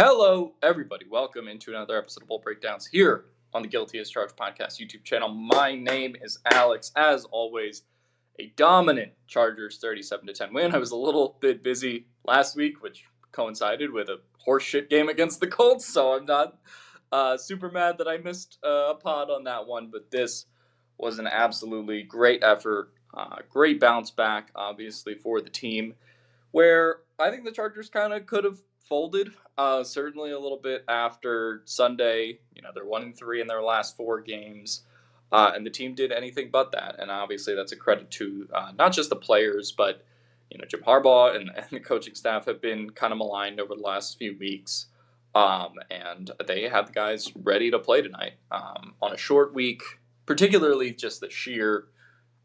Hello, everybody. Welcome into another episode of Bull Breakdowns here on the Guilty as Charged podcast YouTube channel. My name is Alex. As always, a dominant Chargers 37-10 win. I was a little bit busy last week, which coincided with a horseshit game against the Colts, so I'm not super mad that I missed a pod on that one, but this was an absolutely great effort, great bounce back, obviously, for the team, where I think the Chargers kind of could have folded, certainly a little bit after Sunday. They're 1-3 in their last 4 games, and the team did anything but that. And obviously, that's a credit to not just the players, but Jim Harbaugh and the coaching staff have been kind of maligned over the last few weeks, and they have the guys ready to play tonight on a short week. Particularly, just the sheer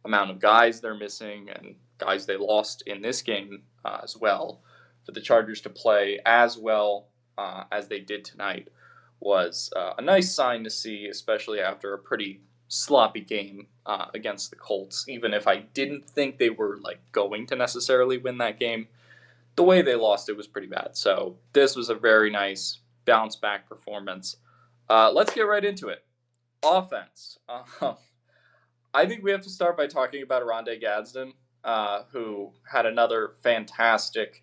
amount of guys they're missing and guys they lost in this game as well. For the Chargers to play as well as they did tonight was a nice sign to see, especially after a pretty sloppy game against the Colts. Even if I didn't think they were going to necessarily win that game, the way they lost it was pretty bad. So this was a very nice bounce back performance. Let's get right into it. Offense. I think we have to start by talking about Oronde Gadsden, who had another fantastic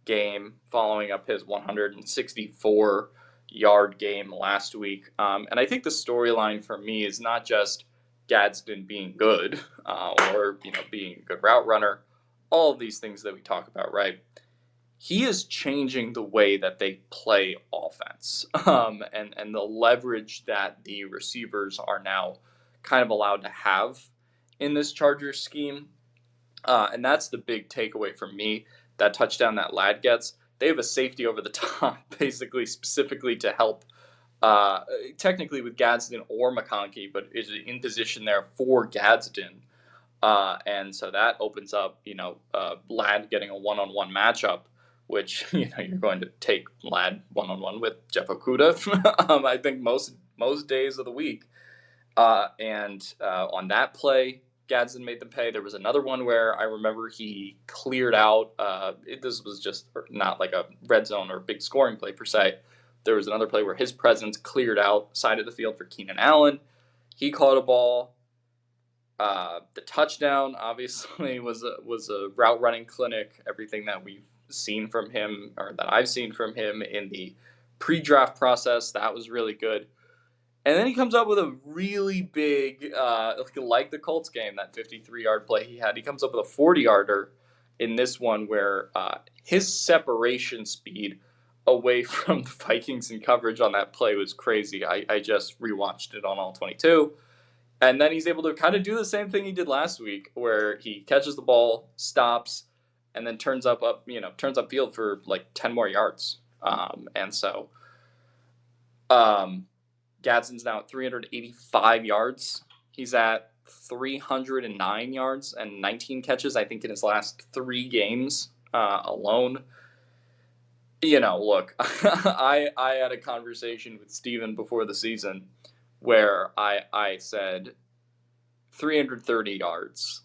game following up his 164-yard game last week. And I think the storyline for me is not just Gadsden being good or being a good route runner, all of these things that we talk about, right? He is changing the way that they play offense and the leverage that the receivers are now kind of allowed to have in this Chargers scheme. And that's the big takeaway for me. That touchdown that Ladd gets, they have a safety over the top, basically specifically to help, technically with Gadsden or McConkey, but is in position there for Gadsden. And so that opens up, Ladd getting a one-on-one matchup, which, you're going to take Ladd one-on-one with Jeff Okudah, I think most days of the week. And on that play, Gadsden made them pay. There was another one where I remember he cleared out. This was just not like a red zone or big scoring play per se. There was another play where his presence cleared out side of the field for Keenan Allen. He caught a ball. The touchdown obviously was a route running clinic. Everything that we've seen from him, or that I've seen from him in the pre-draft process, that was really good. And then he comes up with a really big, like the Colts game, that 53-yard play he had. He comes up with a 40-yarder in this one where his separation speed away from the Vikings in coverage on that play was crazy. I just rewatched it on All 22. And then he's able to kind of do the same thing he did last week, where he catches the ball, stops, and then turns upfield for 10 more yards. Gadsden's now at 385 yards. He's at 309 yards and 19 catches, I think, in his last 3 games alone. Look, I had a conversation with Steven before the season where I said 330 yards,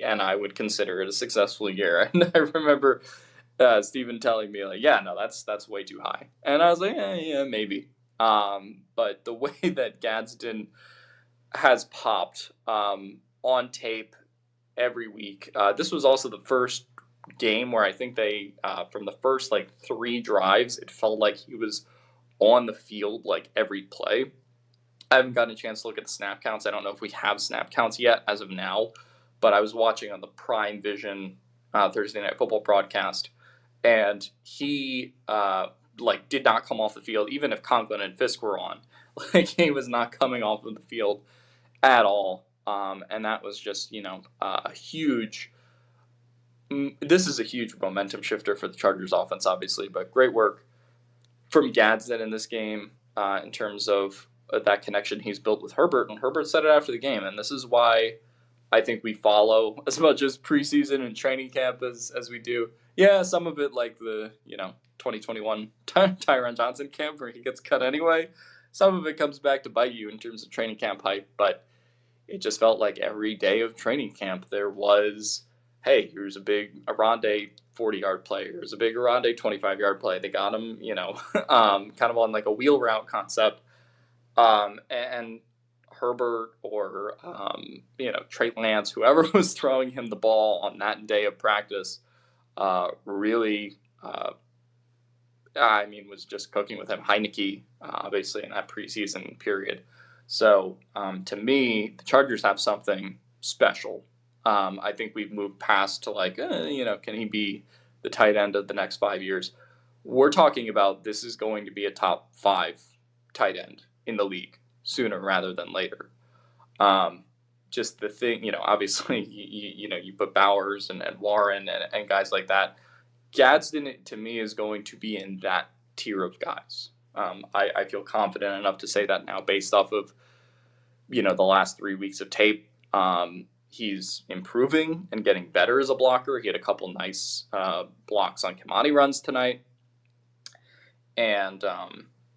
and I would consider it a successful year. And I remember Steven telling me, that's way too high. And I was like, yeah, maybe. But the way that Gadsden has popped on tape every week, this was also the first game where I think they, from the first 3 drives, it felt like he was on the field every play. I haven't gotten a chance to look at the snap counts. I don't know if we have snap counts yet as of now, but I was watching on the Prime Vision Thursday Night Football broadcast, and he did not come off the field, even if Conklin and Fisk were on. He was not coming off of the field at all. And that was just, a huge. This is a huge momentum shifter for the Chargers offense, obviously, but great work from Gadsden in this game in terms of that connection he's built with Herbert. And Herbert said it after the game, and this is why I think we follow as much as preseason and training camp as we do. Yeah, some of it like the, 2021 Tyron Johnson camp where he gets cut anyway. Some of it comes back to bite you in terms of training camp hype, but it just felt like every day of training camp there was hey, here's a big Oronde 40-yard play. Here's a big Oronde 25-yard play. They got him, kind of on like a wheel route concept. And Herbert or, Trey Lance, whoever was throwing him the ball on that day of practice, really, was just cooking with him. Heineke, obviously, in that preseason period. So, to me, the Chargers have something special. I think we've moved past to can he be the tight end of the next 5 years? We're talking about this is going to be a top 5 tight end in the league sooner rather than later. Just the thing, obviously, you put Bowers and Warren and guys like that. Gadsden, to me, is going to be in that tier of guys. I feel confident enough to say that now based off of, the last 3 weeks of tape. He's improving and getting better as a blocker. He had a couple nice blocks on Kimani runs tonight. And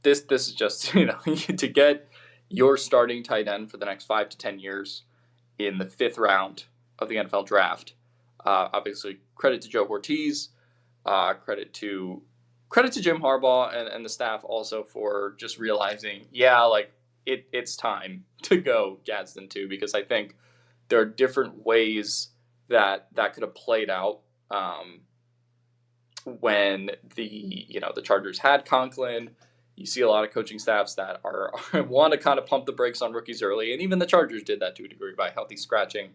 this is just, to get your starting tight end for the next 5 to 10 years in the 5th round of the NFL draft. Obviously, credit to Joe Ortiz. Credit to Jim Harbaugh and the staff also for just realizing, it's time to go Gadsden II, because I think there are different ways that could have played out when the Chargers had Conklin. You see a lot of coaching staffs that are want to kind of pump the brakes on rookies early, and even the Chargers did that to a degree by healthy scratching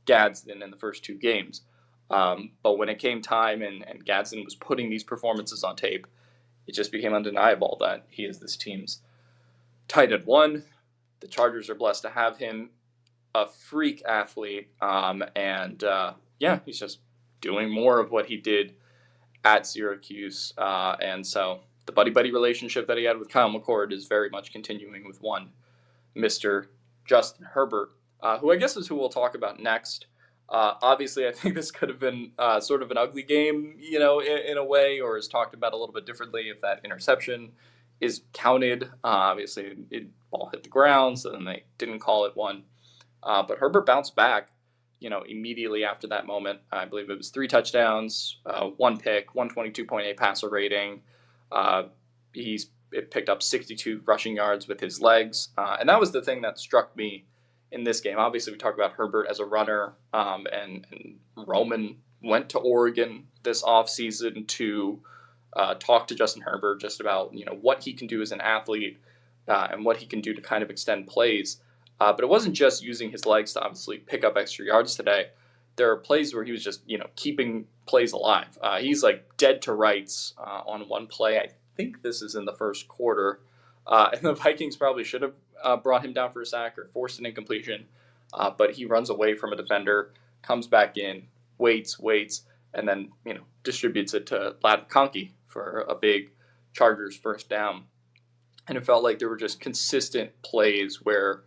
Gadsden in the first 2 games. But when it came time and Gadsden was putting these performances on tape, it just became undeniable that he is this team's tight end 1. The Chargers are blessed to have him, a freak athlete, he's just doing more of what he did at Syracuse, and so the buddy-buddy relationship that he had with Kyle McCord is very much continuing with one Mr. Justin Herbert, who I guess is who we'll talk about next. Obviously, I think this could have been sort of an ugly game, in a way, or is talked about a little bit differently if that interception is counted. Obviously, ball hit the ground, so then they didn't call it one. But Herbert bounced back, immediately after that moment. I believe it was 3 touchdowns, 1 pick, 122.8 passer rating. He's picked up 62 rushing yards with his legs. And that was the thing that struck me in this game. Obviously, we talk about Herbert as a runner, and Roman went to Oregon this offseason to talk to Justin Herbert just about, what he can do as an athlete and what he can do to kind of extend plays. But it wasn't just using his legs to obviously pick up extra yards today. There are plays where he was just, keeping plays alive. He's like dead to rights on one play. I think this is in the first quarter. And the Vikings probably should have brought him down for a sack or forced an incompletion. But he runs away from a defender, comes back in, waits, and then, distributes it to Wreck Vikings for a big Chargers first down. And it felt like there were just consistent plays where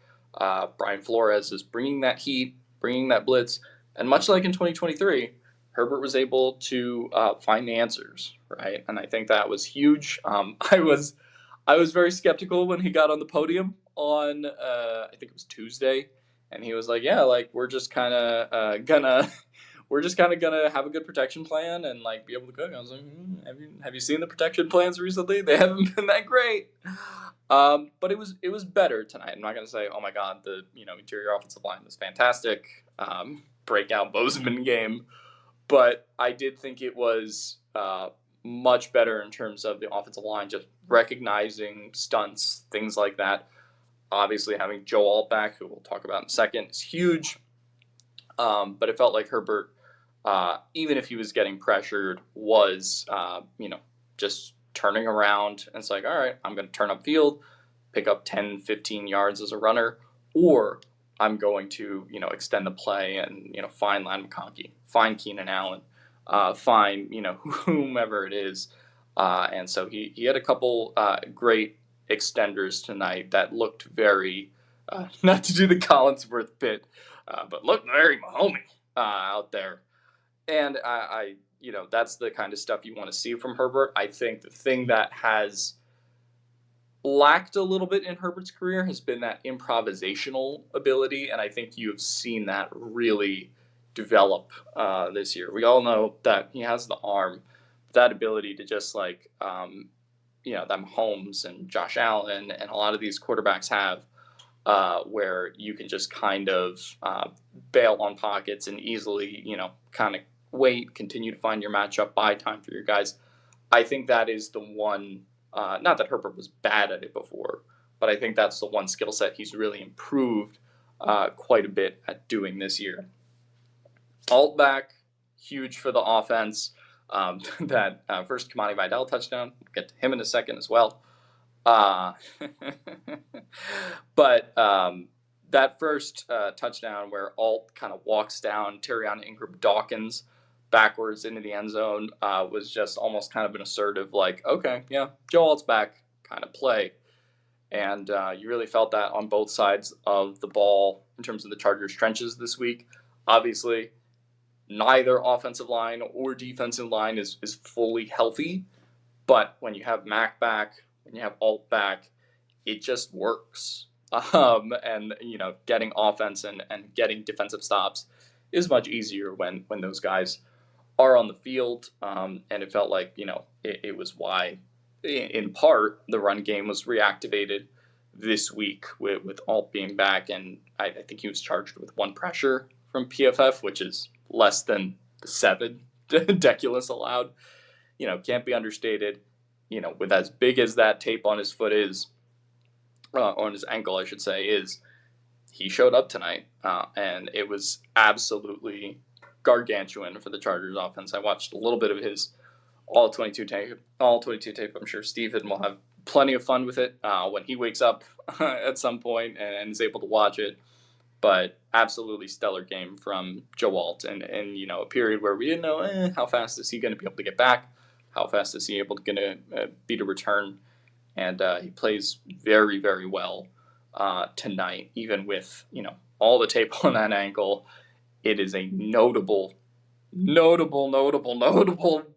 Brian Flores is bringing that heat, bringing that blitz. And much like in 2023, Herbert was able to find the answers, right? And I think that was huge. I was very skeptical when he got on the podium on, I think it was Tuesday. And he was like, we're just kind of gonna have a good protection plan and be able to cook. I was like, have you seen the protection plans recently? They haven't been that great. But it was better tonight. I'm not gonna say, oh my God, the interior offensive line was fantastic. Breakout Bozeman game, but I did think it was much better in terms of the offensive line, just recognizing stunts, things like that. Obviously, having Joe Alt back, who we'll talk about in a second, is huge. But it felt like Herbert, even if he was getting pressured, was just turning around, and it's like, all right, I'm going to turn upfield, pick up 10, 15 yards as a runner, or I'm going to, extend the play and, find Wreck Vikings, find Keenan Allen, find, whomever it is. And so he had a couple great extenders tonight that looked very, not to do the Collinsworth bit, but looked very Mahomey out there. And I that's the kind of stuff you want to see from Herbert. I think the thing that has lacked a little bit in Herbert's career has been that improvisational ability, and I think you have seen that really develop this year. We all know that he has the arm, that ability to just like, them Holmes and Josh Allen and a lot of these quarterbacks have, where you can just kind of bail on pockets and easily, kind of wait, continue to find your matchup, buy time for your guys. I think that is the one, not that Herbert was bad at it before, but I think that's the one skill set he's really improved quite a bit at doing this year. Alt back, huge for the offense. That first Kimani Vidal touchdown, we'll get to him in a second as well. But that first touchdown where Alt kind of walks down Terrion Ingram Dawkins backwards into the end zone was just almost kind of an assertive, like, okay, yeah, Joe Alt's back kind of play. And you really felt that on both sides of the ball in terms of the Chargers' trenches this week. Obviously, neither offensive line or defensive line is fully healthy. But when you have Mac back, when you have Alt back, it just works. And, getting offense and getting defensive stops is much easier when those guys are on the field. And it felt like, it was why, in part, the run game was reactivated this week with Alt being back. And I think he was charged with 1 pressure from PFF, which is less than the 7 Deculus allowed. Can't be understated. With as big as that tape on his foot is, on his ankle, I should say, is he showed up tonight, and it was absolutely gargantuan for the Chargers offense. I watched a little bit of his all 22 tape. I'm sure Stephen will have plenty of fun with it when he wakes up at some point and is able to watch it. But absolutely stellar game from Joe Alt, and a period where we didn't know how fast is he going to be able to get back, how fast is he able to be to return, and he plays very, very well tonight, even with all the tape on that ankle. It is a notable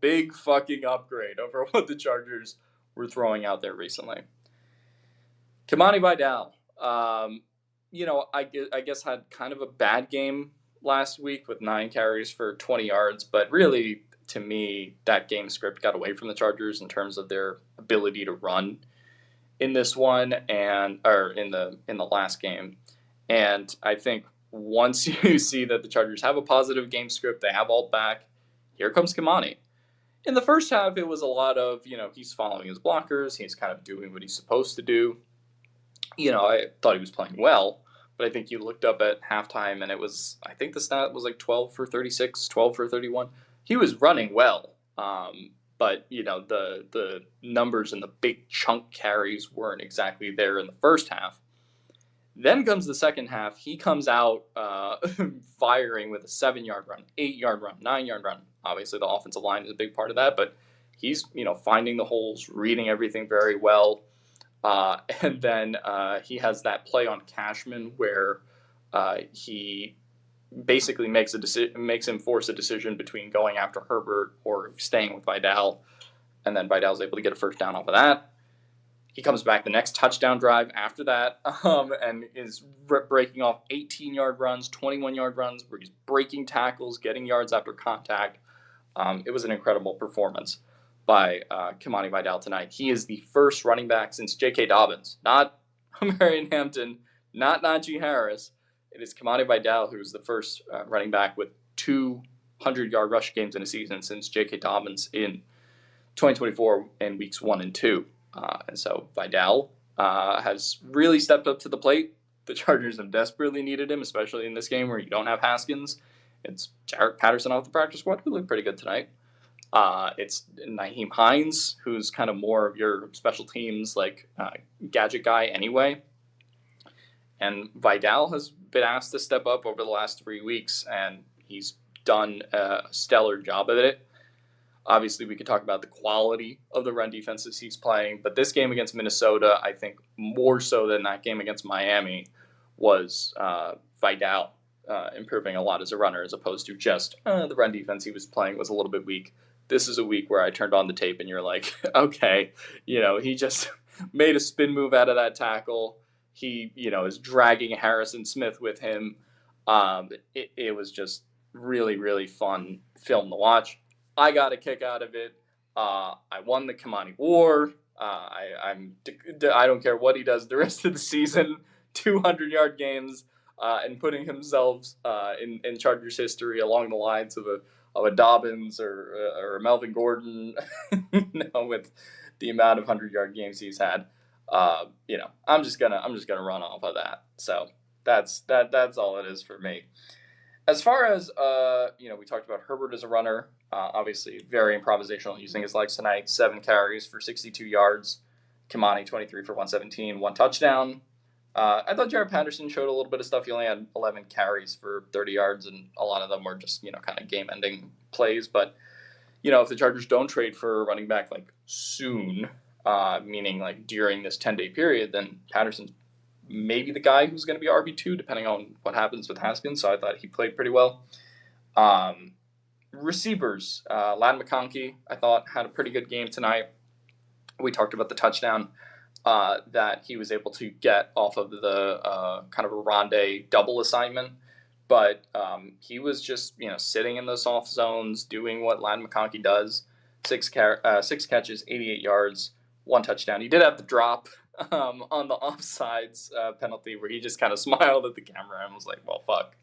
big fucking upgrade over what the Chargers were throwing out there recently. Kimani Vidal, I guess had kind of a bad game last week with 9 carries for 20 yards, but really, to me, that game script got away from the Chargers in terms of their ability to run in this one or in the last game. And I think once you see that the Chargers have a positive game script, they have Alt back, here comes Kimani. In the first half, it was a lot of, he's following his blockers, he's kind of doing what he's supposed to do. I thought he was playing well, but I think you looked up at halftime and I think the stat was like 12 for 36, 12 for 31. He was running well, but, the numbers and the big chunk carries weren't exactly there in the first half. Then comes the second half. He comes out firing with a 7-yard run, 8-yard run, 9-yard run. Obviously, the offensive line is a big part of that, but he's, finding the holes, reading everything very well. And then he has that play on Cashman where he basically makes him force a decision between going after Herbert or staying with Vidal, and then Vidal's able to get a first down off of that. He comes back the next touchdown drive after that, and is breaking off 18-yard runs, 21-yard runs, where he's breaking tackles, getting yards after contact. It was an incredible performance by Kimani Vidal tonight. He is the first running back since J.K. Dobbins, not Marion Hampton, not Najee Harris. It is Kimani Vidal who is the first running back with 200-yard rush games in a season since J.K. Dobbins in 2024 in weeks 1 and 2. And so Vidal has really stepped up to the plate. The Chargers have desperately needed him, especially in this game where you don't have Haskins. It's Jarrett Patterson off the practice squad, who looked pretty good tonight. It's Nyheim Hines, who's kind of more of your special teams, gadget guy anyway. And Vidal has been asked to step up over the last 3 weeks, and he's done a stellar job of it. Obviously, we could talk about the quality of the run defenses he's playing, but this game against Minnesota, I think more so than that game against Miami, was Vidal improving a lot as a runner, as opposed to just the run defense he was playing was a little bit weak. This is a week where I turned on the tape and you're like, okay, he just made a spin move out of that tackle. He, is dragging Harrison Smith with him. It was just really, really fun film to watch. I got a kick out of it. I won the Kimani War. I don't care what he does the rest of the season. 200-yard games and putting himself in Chargers history along the lines of a Dobbins or a Melvin Gordon. With the amount of 100-yard games he's had. I'm just gonna run off of that. So that's all it is for me. As far as we talked about Herbert as a runner. Obviously, very improvisational, using his legs tonight. 7 carries for 62 yards. Kimani 23 for 117, 1 touchdown. I thought Jared Patterson showed a little bit of stuff. He only had 11 carries for 30 yards, and a lot of them were just kind of game-ending plays. But if the Chargers don't trade for a running back like soon, meaning like during this 10-day period, then Patterson's maybe the guy who's going to be RB2, depending on what happens with Haskins. So I thought he played pretty well. Receivers, Ladd McConkey, I thought had a pretty good game tonight. We talked about the touchdown that he was able to get off of the kind of Oronde double assignment. But he was just, sitting in the soft zones, doing what Ladd McConkey does. 6 catches, 88 yards, 1 touchdown. He did have the drop on the offsides penalty where he just kind of smiled at the camera and was like, well, fuck.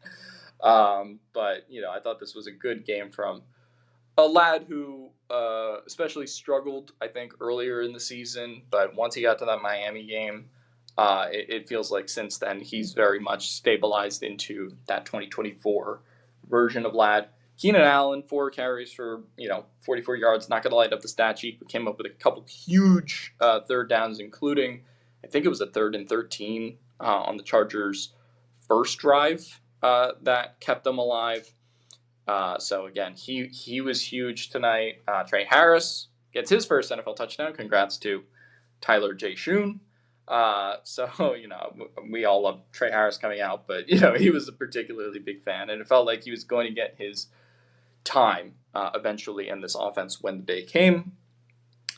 But, I thought this was a good game from a lad who especially struggled, I think, earlier in the season. But once he got to that Miami game, it feels like since then he's very much stabilized into that 2024 version of Ladd. Keenan Allen, 4 carries for 44 yards, not going to light up the stat sheet, but came up with a couple huge third downs, including I think it was a 3rd and 13 on the Chargers' first drive that kept them alive. So again, he was huge tonight. Trey Harris gets his first NFL touchdown. Congrats to Tyler J. Shoon. So, we all love Trey Harris coming out, but, he was a particularly big fan, and it felt like he was going to get his time eventually in this offense when the day came.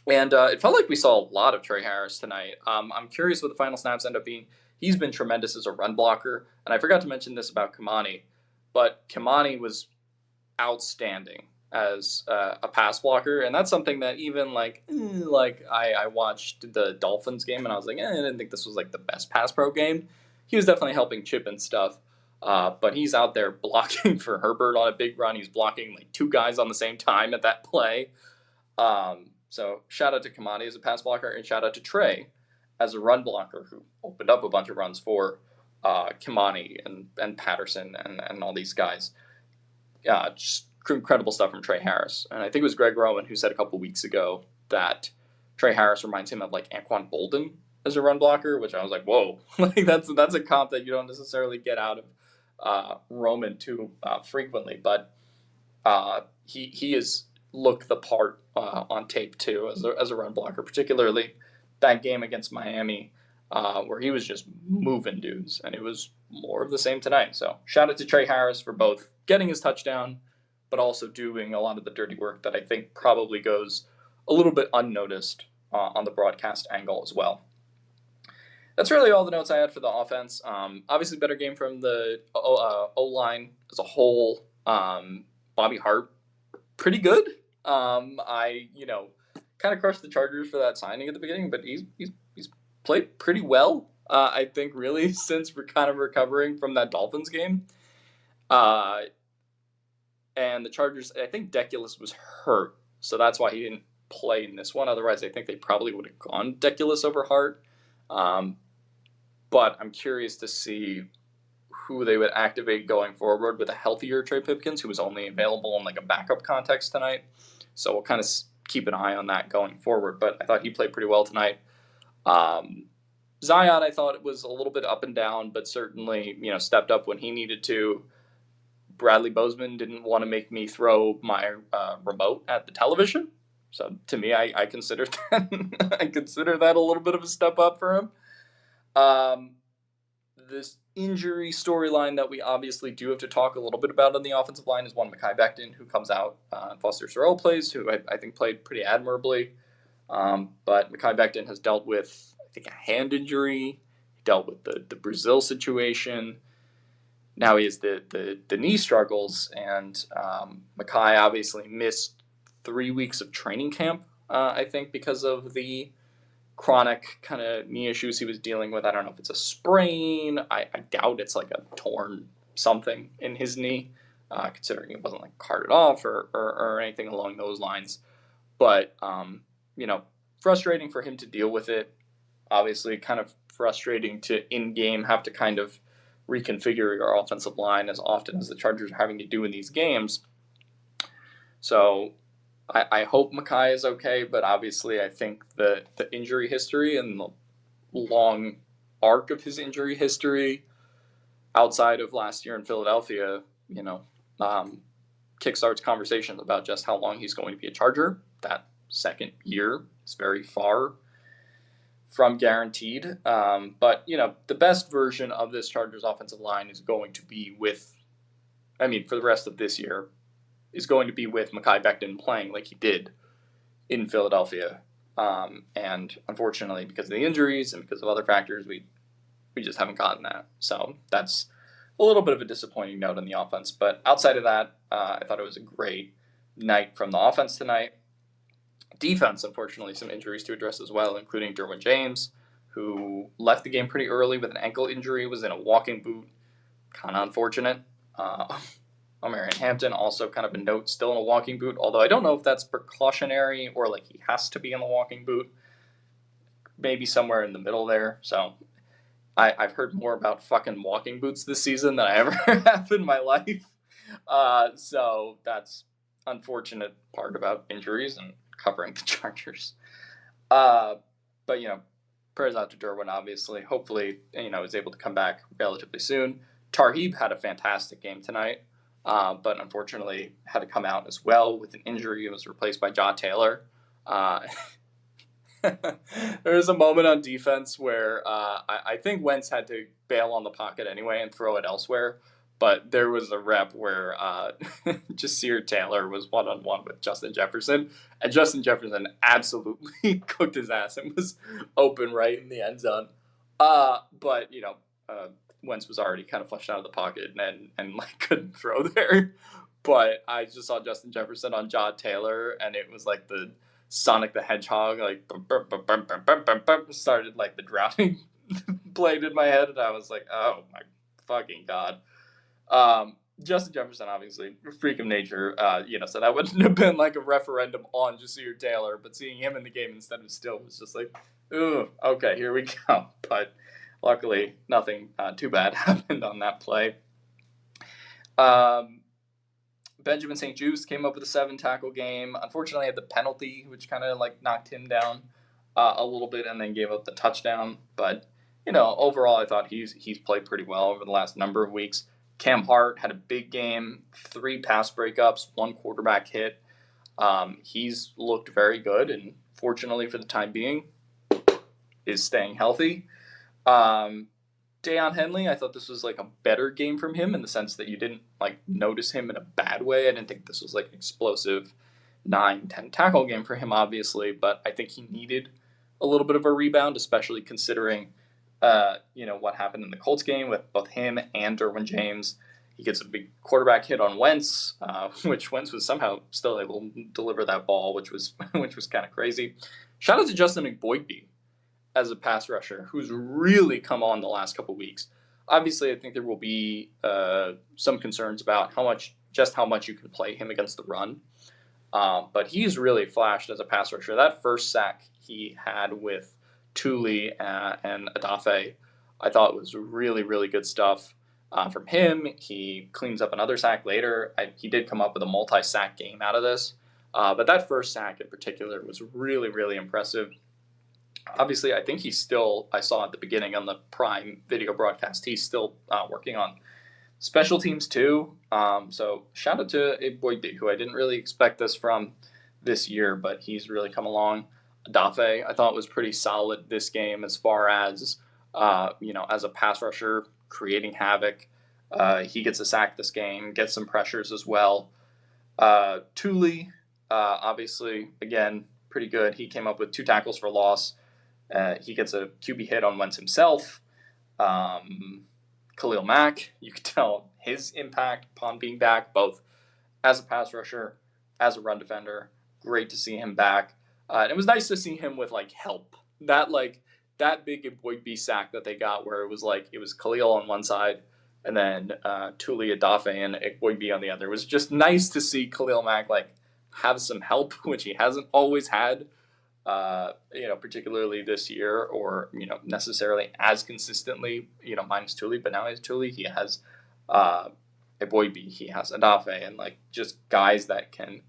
And it felt like we saw a lot of Trey Harris tonight. I'm curious what the final snaps end up being. He's been tremendous as a run blocker, and I forgot to mention this about Kimani, but Kimani was outstanding as a pass blocker, and that's something that even I watched the Dolphins game and I was like, I didn't think this was like the best pass pro game. He was definitely helping Chip and stuff, but he's out there blocking for Herbert on a big run. He's blocking like 2 guys on the same time at that play. So shout out to Kimani as a pass blocker, and shout out to Trey as a run blocker who opened up a bunch of runs for Kimani and Patterson and all these guys. Just incredible stuff from Trey Harris. And I think it was Greg Roman who said a couple weeks ago that Trey Harris reminds him of like Anquan Boldin as a run blocker, which I was like, whoa, like that's a comp that you don't necessarily get out of Roman too frequently. But he has looked the part on tape too as a run blocker, particularly that game against Miami where he was just moving dudes, and it was more of the same tonight. So shout out to Trey Harris for both getting his touchdown, but also doing a lot of the dirty work that I think probably goes a little bit unnoticed on the broadcast angle as well. That's really all the notes I had for the offense. Obviously, better game from the O-line as a whole. Bobby Hart, pretty good. I kind of crushed the Chargers for that signing at the beginning, but he's played pretty well. I think really since we're kind of recovering from that Dolphins game. And the Chargers, I think Deculus was hurt, so that's why he didn't play in this one. Otherwise, I think they probably would have gone Deculus over Hart. But I'm curious to see who they would activate going forward with a healthier Trey Pipkins, who was only available in like a backup context tonight. So we'll kind of keep an eye on that going forward. But I thought he played pretty well tonight. Zion, I thought it was a little bit up and down, but certainly, stepped up when he needed to. Bradley Bozeman didn't want to make me throw my remote at the television. So to me, I consider that I consider that a little bit of a step up for him. This injury storyline that we obviously do have to talk a little bit about on the offensive line is one Mekhi Becton, who comes out. Foster Sarell plays, who I think played pretty admirably. But Mekhi Becton has dealt with, I think, a hand injury. He dealt with the Brazil situation. now he has the knee struggles, and Mackay obviously missed 3 weeks of training camp, I think, because of the chronic kind of knee issues he was dealing with. I don't know if it's a sprain. I doubt it's like a torn something in his knee, considering it wasn't like carted off or anything along those lines. But, frustrating for him to deal with it. Obviously, kind of frustrating to in-game have to kind of reconfigure your offensive line as often as the Chargers are having to do in these games. So I hope Mackay is okay, but obviously I think the injury history and the long arc of his injury history outside of last year in Philadelphia, kickstarts conversations about just how long he's going to be a Charger. That second year is very far from guaranteed. But, the best version of this Chargers offensive line is going to be for the rest of this year, is going to be with Mekhi Becton playing like he did in Philadelphia. And unfortunately, because of the injuries and because of other factors, we just haven't gotten that. So that's a little bit of a disappointing note on the offense. But outside of that, I thought it was a great night from the offense tonight. Defense, unfortunately, some injuries to address as well, including Derwin James, who left the game pretty early with an ankle injury, was in a walking boot. Kind of unfortunate. Omarion Hampton, also kind of a note, still in a walking boot, although I don't know if that's precautionary or like he has to be in the walking boot. Maybe somewhere in the middle there. So I've heard more about fucking walking boots this season than I ever have in my life. So that's unfortunate part about injuries and covering the Chargers. But, prayers out to Derwin, obviously. Hopefully, is able to come back relatively soon. Tarheeb had a fantastic game tonight, but unfortunately had to come out as well with an injury. It was replaced by Jaw Taylor. There was a moment on defense where I think Wentz had to bail on the pocket anyway and throw it elsewhere. But there was a rep where Jasir Taylor was one-on-one with Justin Jefferson, and Justin Jefferson absolutely cooked his ass and was open right in the end zone. But Wentz was already kind of flushed out of the pocket and couldn't throw there. But I just saw Justin Jefferson on Jaw Taylor, and it was like the Sonic the Hedgehog, started like the drowning blade in my head, and I was like, oh my fucking God. Justin Jefferson, obviously, a freak of nature, so that wouldn't have been like a referendum on Jasir Taylor, but seeing him in the game instead of Still was just like, ooh, okay, here we go. But luckily, nothing too bad happened on that play. Benjamin St. Juste came up with a 7-tackle game. Unfortunately, had the penalty, which kind of knocked him down a little bit, and then gave up the touchdown. But overall, I thought he's played pretty well over the last number of weeks. Cam Hart had a big game, 3 pass breakups, 1 quarterback hit. He's looked very good, and fortunately for the time being, is staying healthy. Deion Henley, I thought this was a better game from him in the sense that you didn't notice him in a bad way. I didn't think this was an explosive 9-10 tackle game for him, obviously, but I think he needed a little bit of a rebound, especially considering what happened in the Colts game with both him and Derwin James. He gets a big quarterback hit on Wentz, which Wentz was somehow still able to deliver that ball, which was kind of crazy. Shout out to Justin McBoydby as a pass rusher, who's really come on the last couple weeks. Obviously, I think there will be some concerns about how much you can play him against the run. But he's really flashed as a pass rusher. That first sack he had with Thule and Adafe, I thought was really, really good stuff from him. He cleans up another sack later. He did come up with a multi-sack game out of this. But that first sack in particular was really, really impressive. Obviously, I think I saw at the beginning on the Prime video broadcast, he's still working on special teams too. So shout out to Boydby, who I didn't really expect this from this year, but he's really come along. Adafe, I thought was pretty solid this game as far as, as a pass rusher, creating havoc. He gets a sack this game, gets some pressures as well. Thule, obviously, again, pretty good. He came up with 2 tackles for loss. He gets a QB hit on Wentz himself. Khalil Mack, you could tell his impact upon being back, both as a pass rusher, as a run defender. Great to see him back. And it was nice to see him with like help. That big Igboigbe sack that they got, where it was Khalil on one side and then Tuli Adafe and Igboigbe on the other. It was just nice to see Khalil Mack like have some help, which he hasn't always had. Particularly this year, or necessarily as consistently. Minus Tuli, but now he has Tuli. He has Igboigbe, he has Adafe, and like just guys that can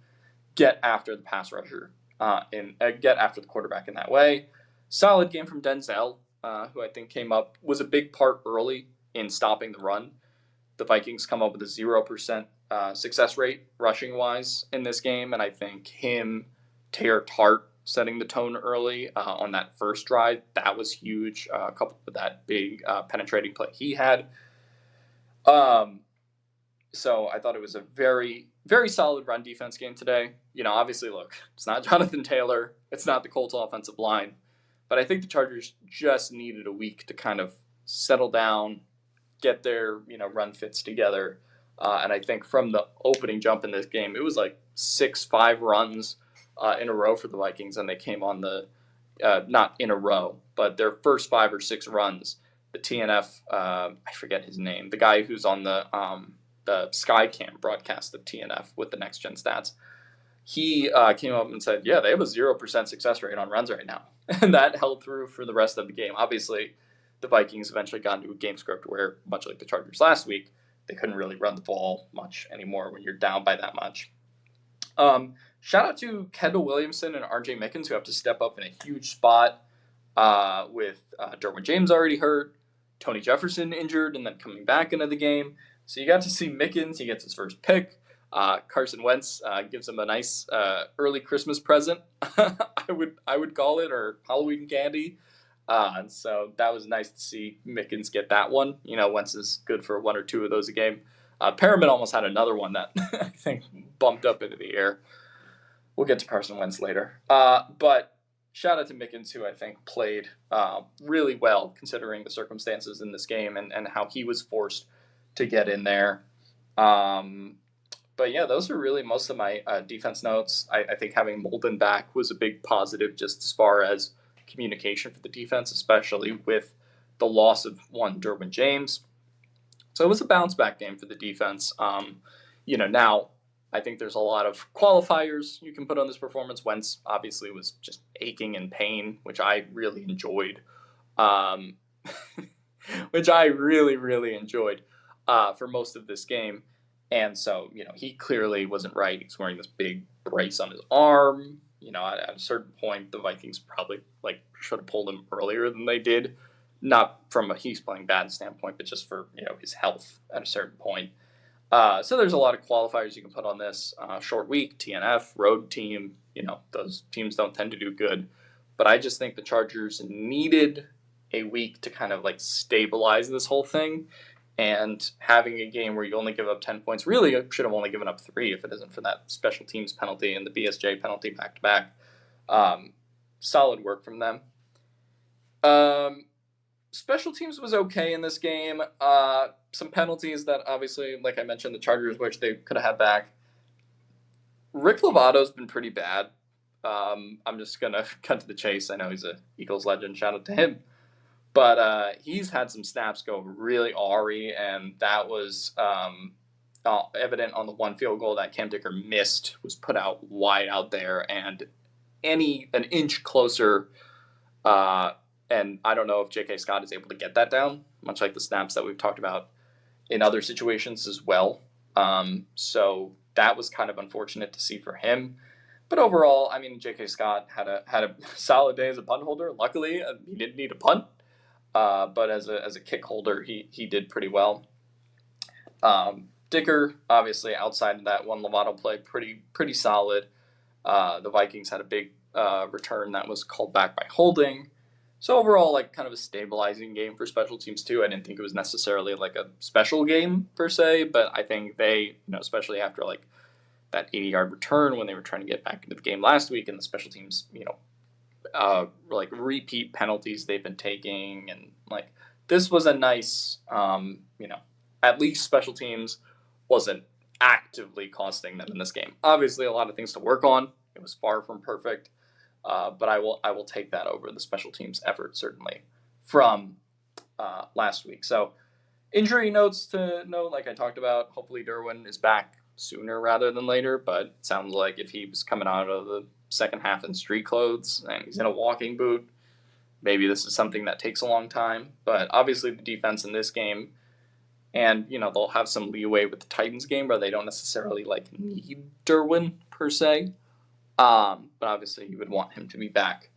get after the pass rusher and get after the quarterback in that way. Solid game from Denzel, who I think came up, was a big part early in stopping the run. The Vikings come up with a 0% success rate rushing wise in this game, and I think him, Taylor Tart, setting the tone early on that first drive, that was huge, coupled with that big penetrating play he had. So I thought it was a very, very solid run defense game today. Obviously, look, it's not Jonathan Taylor, it's not the Colts offensive line, but I think the Chargers just needed a week to kind of settle down, get their run fits together, and I think from the opening jump in this game, it was like 6-5 runs in a row for the Vikings, and they came on the not in a row, but their first 5 or 6 runs. The TNF, I forget his name, the guy who's on the Skycam broadcast of TNF with the Next Gen Stats, he came up and said, yeah, they have a 0% success rate on runs right now. And that held through for the rest of the game. Obviously, the Vikings eventually got into a game script where, much like the Chargers last week, they couldn't really run the ball much anymore when you're down by that much. Shout out to Kendall Williamson and RJ Mickens, who have to step up in a huge spot with Derwin James already hurt, Tony Jefferson injured and then coming back into the game. So you got to see Mickens. He gets his first pick. Carson Wentz gives him a nice early Christmas present, I would call it, or Halloween candy. So that was nice to see Mickens get that one. Wentz is good for 1 or 2 of those a game. Perriman almost had another one that I think bumped up into the air. We'll get to Carson Wentz later. But shout out to Mickens, who I think played really well considering the circumstances in this game and how he was forced to get in there. But yeah, those are really most of my defense notes. I think having Molden back was a big positive just as far as communication for the defense, especially with the loss of Derwin James. So it was a bounce back game for the defense. Now I think there's a lot of qualifiers you can put on this performance. Wentz obviously was just aching in pain, which I really enjoyed. Which I really, really enjoyed for most of this game. And so, he clearly wasn't right. He's wearing this big brace on his arm. At a certain point, the Vikings probably should have pulled him earlier than they did. Not from a he's playing bad standpoint, but just for, his health at a certain point. So there's a lot of qualifiers you can put on this. Short week, TNF, road team, those teams don't tend to do good. But I just think the Chargers needed a week to kind of stabilize this whole thing. And having a game where you only give up 10 points, really should have only given up 3 if it isn't for that special teams penalty and the BSJ penalty back-to-back. Solid work from them. Special teams was okay in this game. Some penalties that obviously, like I mentioned, the Chargers wish they could have had back. Rick Lovato's been pretty bad. I'm just going to cut to the chase. I know he's a Eagles legend. Shout out to him. But he's had some snaps go really awry, and that was evident on the one field goal that Cam Dicker missed, was put out wide out there, and an inch closer, and I don't know if J.K. Scott is able to get that down, much like the snaps that we've talked about in other situations as well. So that was kind of unfortunate to see for him. But overall, I mean, J.K. Scott had a solid day as a punt holder. Luckily, he didn't need a punt. But as a kick holder, he did pretty well. Dicker, obviously, outside of that one Lovato play, pretty solid. The Vikings had a big return that was called back by holding. So overall, kind of a stabilizing game for special teams too. I didn't think it was necessarily a special game per se, but I think they, especially after that 80-yard return when they were trying to get back into the game last week, and the special teams, repeat penalties they've been taking, and this was a nice at least special teams wasn't actively costing them in this game. Obviously, a lot of things to work on. It was far from perfect, but I will take that over the special teams effort, certainly, from last week. So injury notes to note, like I talked about, hopefully Derwin is back sooner rather than later, but it sounds like if he was coming out of the second half in street clothes and he's in a walking boot, maybe this is something that takes a long time. But obviously the defense in this game, and they'll have some leeway with the Titans game where they don't necessarily need Derwin per se. But obviously you would want him to be back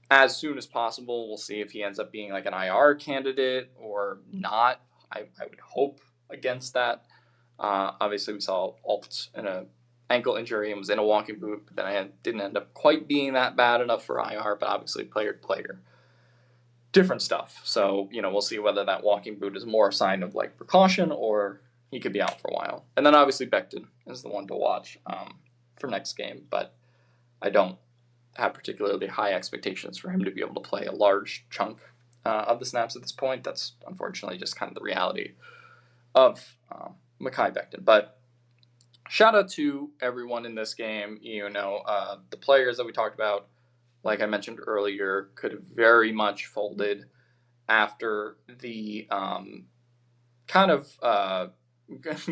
as soon as possible. We'll see if he ends up being like an IR candidate or not. I would hope against that. Obviously, we saw Alt in an ankle injury and was in a walking boot, but then I didn't end up quite being that bad enough for IR, but obviously player to player. Different stuff. So, we'll see whether that walking boot is more a sign of precaution or he could be out for a while. And then obviously Becton is the one to watch for next game, but I don't have particularly high expectations for him to be able to play a large chunk of the snaps at this point. That's unfortunately just kind of the reality of Mekhi Becton. But shout out to everyone in this game. The players that we talked about, like I mentioned earlier, could have very much folded after the kind of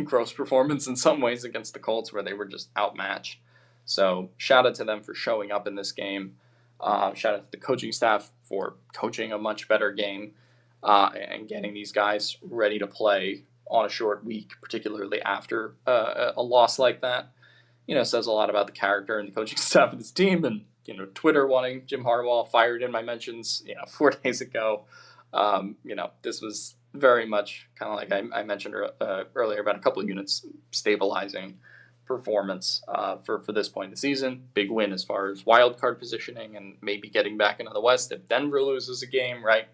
gross performance in some ways against the Colts where they were just outmatched. So shout out to them for showing up in this game. Shout out to the coaching staff for coaching a much better game and getting these guys ready to play on a short week, particularly after a loss like that. Says a lot about the character and the coaching staff of this team. And, Twitter wanting Jim Harbaugh fired in my mentions, 4 days ago. This was very much kind of like I mentioned earlier about a couple of units stabilizing performance for this point in the season. Big win as far as wild card positioning and maybe getting back into the West if Denver loses a game, right?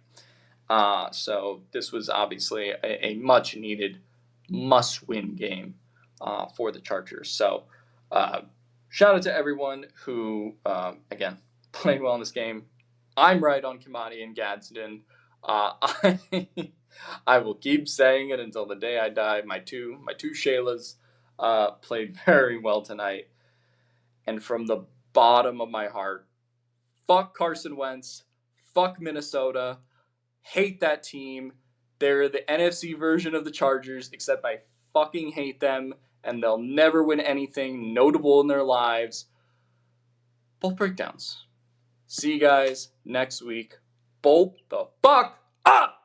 So this was obviously a much needed must-win game for the Chargers. So shout out to everyone who, again, played well in this game. I'm right on Kimani and Gadsden. I will keep saying it until the day I die. My two Shaylas played very well tonight. And from the bottom of my heart, fuck Carson Wentz, fuck Minnesota, hate that team. They're the NFC version of the Chargers, except I fucking hate them, and they'll never win anything notable in their lives. Both breakdowns. See you guys next week. Bolt the fuck up!